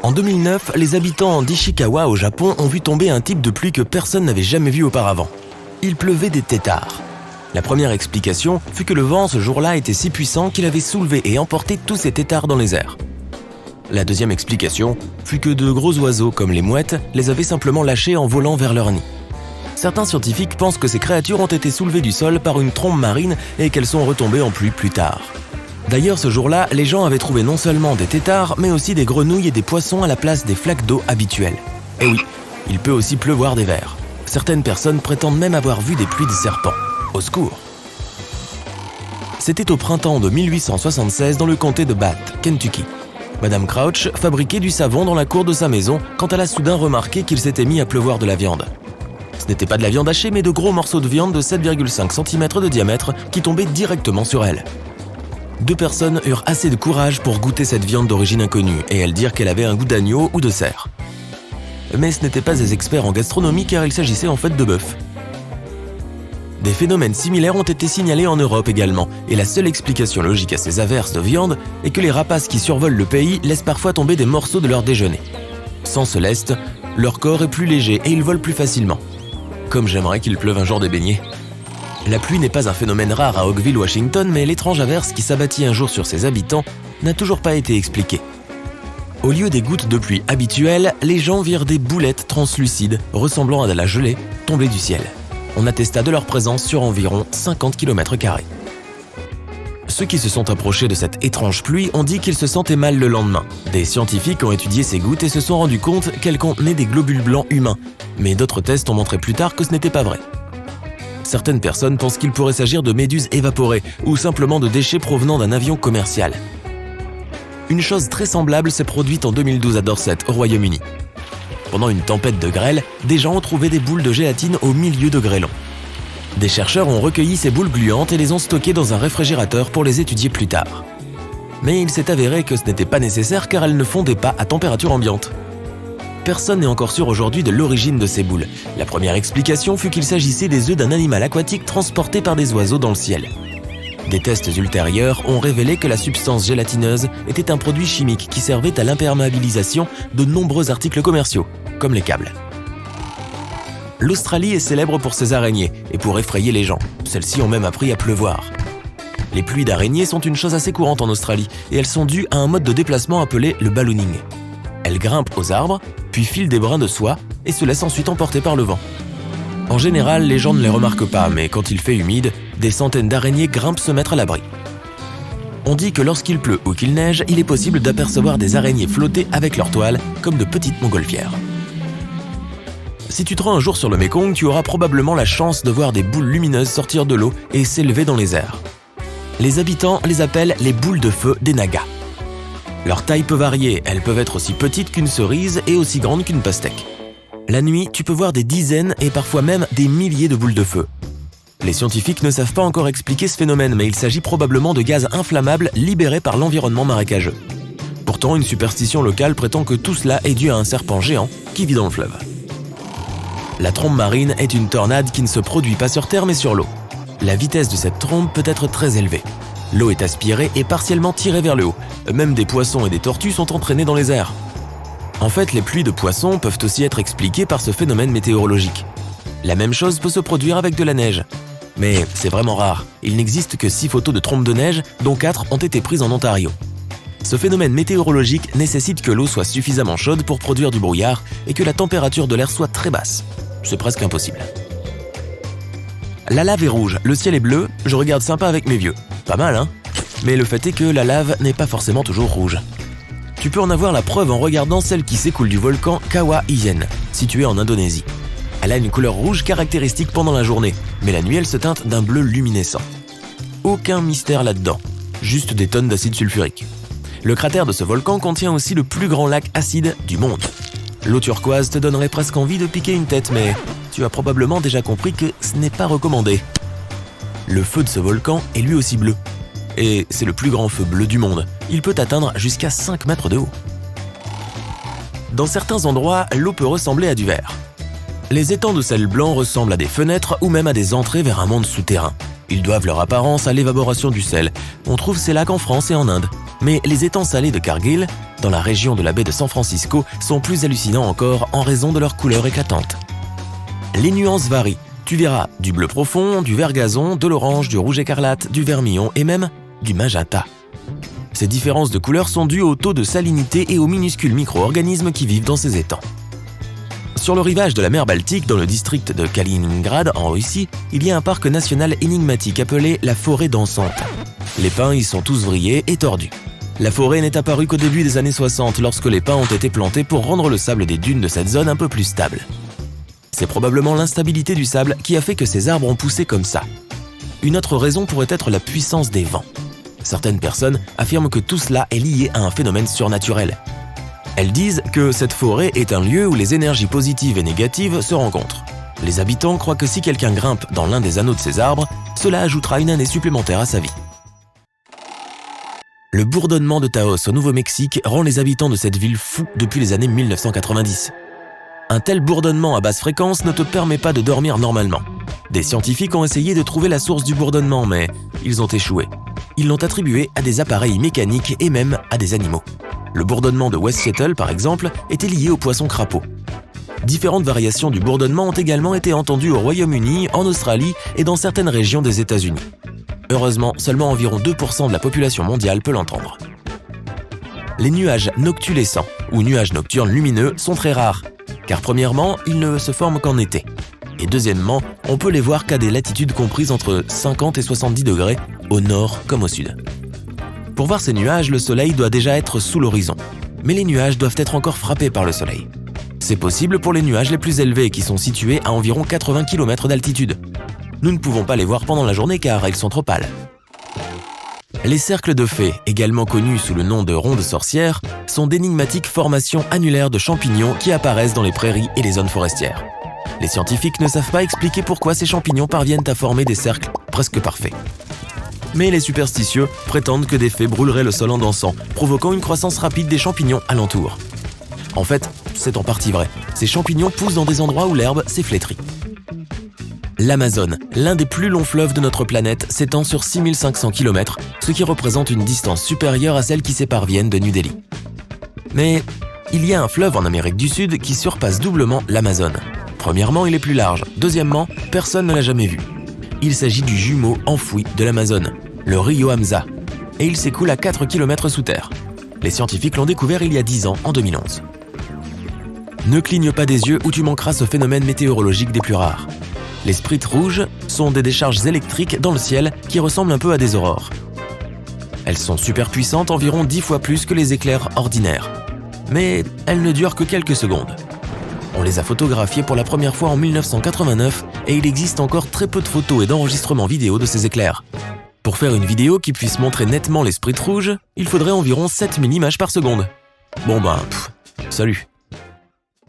En 2009, les habitants d'Ishikawa au Japon ont vu tomber un type de pluie que personne n'avait jamais vu auparavant. Il pleuvait des têtards. La première explication fut que le vent ce jour-là était si puissant qu'il avait soulevé et emporté tous ces têtards dans les airs. La deuxième explication fut que de gros oiseaux comme les mouettes les avaient simplement lâchés en volant vers leur nid. Certains scientifiques pensent que ces créatures ont été soulevées du sol par une trombe marine et qu'elles sont retombées en pluie plus tard. D'ailleurs, ce jour-là, les gens avaient trouvé non seulement des têtards, mais aussi des grenouilles et des poissons à la place des flaques d'eau habituelles. Et oui, il peut aussi pleuvoir des vers. Certaines personnes prétendent même avoir vu des pluies de serpents. Au secours! C'était au printemps de 1876 dans le comté de Bath, Kentucky. Madame Crouch fabriquait du savon dans la cour de sa maison quand elle a soudain remarqué qu'il s'était mis à pleuvoir de la viande. Ce n'était pas de la viande hachée, mais de gros morceaux de viande de 7,5 cm de diamètre qui tombaient directement sur elle. 2 personnes eurent assez de courage pour goûter cette viande d'origine inconnue et elles dirent qu'elle avait un goût d'agneau ou de cerf. Mais ce n'étaient pas des experts en gastronomie car il s'agissait en fait de bœuf. Des phénomènes similaires ont été signalés en Europe également, et la seule explication logique à ces averses de viande est que les rapaces qui survolent le pays laissent parfois tomber des morceaux de leur déjeuner. Sans ce lest, leur corps est plus léger et ils volent plus facilement. Comme j'aimerais qu'il pleuve un jour des beignets. La pluie n'est pas un phénomène rare à Oakville, Washington, mais l'étrange averse qui s'abattit un jour sur ses habitants n'a toujours pas été expliquée. Au lieu des gouttes de pluie habituelles, les gens virent des boulettes translucides, ressemblant à de la gelée, tomber du ciel. On attesta de leur présence sur environ 50 km². Ceux qui se sont approchés de cette étrange pluie ont dit qu'ils se sentaient mal le lendemain. Des scientifiques ont étudié ces gouttes et se sont rendus compte qu'elles contenaient des globules blancs humains, mais d'autres tests ont montré plus tard que ce n'était pas vrai. Certaines personnes pensent qu'il pourrait s'agir de méduses évaporées ou simplement de déchets provenant d'un avion commercial. Une chose très semblable s'est produite en 2012 à Dorset, au Royaume-Uni. Pendant une tempête de grêle, des gens ont trouvé des boules de gélatine au milieu de grêlons. Des chercheurs ont recueilli ces boules gluantes et les ont stockées dans un réfrigérateur pour les étudier plus tard. Mais il s'est avéré que ce n'était pas nécessaire car elles ne fondaient pas à température ambiante. Personne n'est encore sûr aujourd'hui de l'origine de ces boules. La première explication fut qu'il s'agissait des œufs d'un animal aquatique transporté par des oiseaux dans le ciel. Des tests ultérieurs ont révélé que la substance gélatineuse était un produit chimique qui servait à l'imperméabilisation de nombreux articles commerciaux, comme les câbles. L'Australie est célèbre pour ses araignées et pour effrayer les gens. Celles-ci ont même appris à pleuvoir. Les pluies d'araignées sont une chose assez courante en Australie et elles sont dues à un mode de déplacement appelé le ballooning. Elles grimpent aux arbres, puis filent des brins de soie et se laissent ensuite emporter par le vent. En général, les gens ne les remarquent pas, mais quand il fait humide, des centaines d'araignées grimpent se mettre à l'abri. On dit que lorsqu'il pleut ou qu'il neige, il est possible d'apercevoir des araignées flotter avec leurs toiles, comme de petites montgolfières. Si tu te rends un jour sur le Mékong, tu auras probablement la chance de voir des boules lumineuses sortir de l'eau et s'élever dans les airs. Les habitants les appellent les boules de feu des Nagas. Leur taille peut varier, elles peuvent être aussi petites qu'une cerise et aussi grandes qu'une pastèque. La nuit, tu peux voir des dizaines et parfois même des milliers de boules de feu. Les scientifiques ne savent pas encore expliquer ce phénomène, mais il s'agit probablement de gaz inflammables libérés par l'environnement marécageux. Pourtant, une superstition locale prétend que tout cela est dû à un serpent géant qui vit dans le fleuve. La trombe marine est une tornade qui ne se produit pas sur Terre mais sur l'eau. La vitesse de cette trombe peut être très élevée. L'eau est aspirée et partiellement tirée vers le haut. Même des poissons et des tortues sont entraînés dans les airs. En fait, les pluies de poissons peuvent aussi être expliquées par ce phénomène météorologique. La même chose peut se produire avec de la neige. Mais c'est vraiment rare. Il n'existe que 6 photos de trombes de neige, dont 4 ont été prises en Ontario. Ce phénomène météorologique nécessite que l'eau soit suffisamment chaude pour produire du brouillard et que la température de l'air soit très basse. C'est presque impossible. La lave est rouge, le ciel est bleu, je regarde sympa avec mes vieux. Pas mal, hein? Mais le fait est que la lave n'est pas forcément toujours rouge. Tu peux en avoir la preuve en regardant celle qui s'écoule du volcan Kawah Ijen, situé en Indonésie. Elle a une couleur rouge caractéristique pendant la journée, mais la nuit elle se teinte d'un bleu luminescent. Aucun mystère là-dedans, juste des tonnes d'acide sulfurique. Le cratère de ce volcan contient aussi le plus grand lac acide du monde. L'eau turquoise te donnerait presque envie de piquer une tête, mais tu as probablement déjà compris que ce n'est pas recommandé. Le feu de ce volcan est lui aussi bleu. Et c'est le plus grand feu bleu du monde. Il peut atteindre jusqu'à 5 mètres de haut. Dans certains endroits, l'eau peut ressembler à du verre. Les étangs de sel blanc ressemblent à des fenêtres ou même à des entrées vers un monde souterrain. Ils doivent leur apparence à l'évaporation du sel. On trouve ces lacs en France et en Inde. Mais les étangs salés de Cargill, dans la région de la baie de San Francisco, sont plus hallucinants encore en raison de leur couleur éclatante. Les nuances varient. Tu verras du bleu profond, du vert gazon, de l'orange, du rouge écarlate, du vermillon et même du magenta. Ces différences de couleurs sont dues au taux de salinité et aux minuscules micro-organismes qui vivent dans ces étangs. Sur le rivage de la mer Baltique, dans le district de Kaliningrad, en Russie, il y a un parc national énigmatique appelé la forêt dansante. Les pins y sont tous vrillés et tordus. La forêt n'est apparue qu'au début des années 60, lorsque les pins ont été plantés pour rendre le sable des dunes de cette zone un peu plus stable. C'est probablement l'instabilité du sable qui a fait que ces arbres ont poussé comme ça. Une autre raison pourrait être la puissance des vents. Certaines personnes affirment que tout cela est lié à un phénomène surnaturel. Elles disent que cette forêt est un lieu où les énergies positives et négatives se rencontrent. Les habitants croient que si quelqu'un grimpe dans l'un des anneaux de ces arbres, cela ajoutera une année supplémentaire à sa vie. Le bourdonnement de Taos au Nouveau-Mexique rend les habitants de cette ville fous depuis les années 1990. Un tel bourdonnement à basse fréquence ne te permet pas de dormir normalement. Des scientifiques ont essayé de trouver la source du bourdonnement, mais ils ont échoué. Ils l'ont attribué à des appareils mécaniques et même à des animaux. Le bourdonnement de West Seattle, par exemple, était lié aux poissons crapauds. Différentes variations du bourdonnement ont également été entendues au Royaume-Uni, en Australie et dans certaines régions des États-Unis. Heureusement, seulement environ 2% de la population mondiale peut l'entendre. Les nuages noctulescents, ou nuages nocturnes lumineux, sont très rares, car premièrement, ils ne se forment qu'en été. Et deuxièmement, on peut les voir qu'à des latitudes comprises entre 50 et 70 degrés, au nord comme au sud. Pour voir ces nuages, le soleil doit déjà être sous l'horizon. Mais les nuages doivent être encore frappés par le soleil. C'est possible pour les nuages les plus élevés qui sont situés à environ 80 km d'altitude. Nous ne pouvons pas les voir pendant la journée car ils sont trop pâles. Les cercles de fées, également connus sous le nom de rondes sorcières, sont d'énigmatiques formations annulaires de champignons qui apparaissent dans les prairies et les zones forestières. Les scientifiques ne savent pas expliquer pourquoi ces champignons parviennent à former des cercles presque parfaits. Mais les superstitieux prétendent que des fées brûleraient le sol en dansant, provoquant une croissance rapide des champignons alentour. En fait, c'est en partie vrai. Ces champignons poussent dans des endroits où l'herbe s'est flétrie. L'Amazone, l'un des plus longs fleuves de notre planète, s'étend sur 6500 km, ce qui représente une distance supérieure à celle qui sépare Vienne de New Delhi. Mais il y a un fleuve en Amérique du Sud qui surpasse doublement l'Amazone. Premièrement, il est plus large. Deuxièmement, personne ne l'a jamais vu. Il s'agit du jumeau enfoui de l'Amazone, le Rio Hamza, et il s'écoule à 4 km sous terre. Les scientifiques l'ont découvert il y a 10 ans, en 2011. Ne cligne pas des yeux ou tu manqueras ce phénomène météorologique des plus rares. Les sprites rouges sont des décharges électriques dans le ciel qui ressemblent un peu à des aurores. Elles sont super puissantes, environ 10 fois plus que les éclairs ordinaires. Mais elles ne durent que quelques secondes. On les a photographiées pour la première fois en 1989 et il existe encore très peu de photos et d'enregistrements vidéo de ces éclairs. Pour faire une vidéo qui puisse montrer nettement les sprites rouges, il faudrait environ 7000 images par seconde. Bon salut.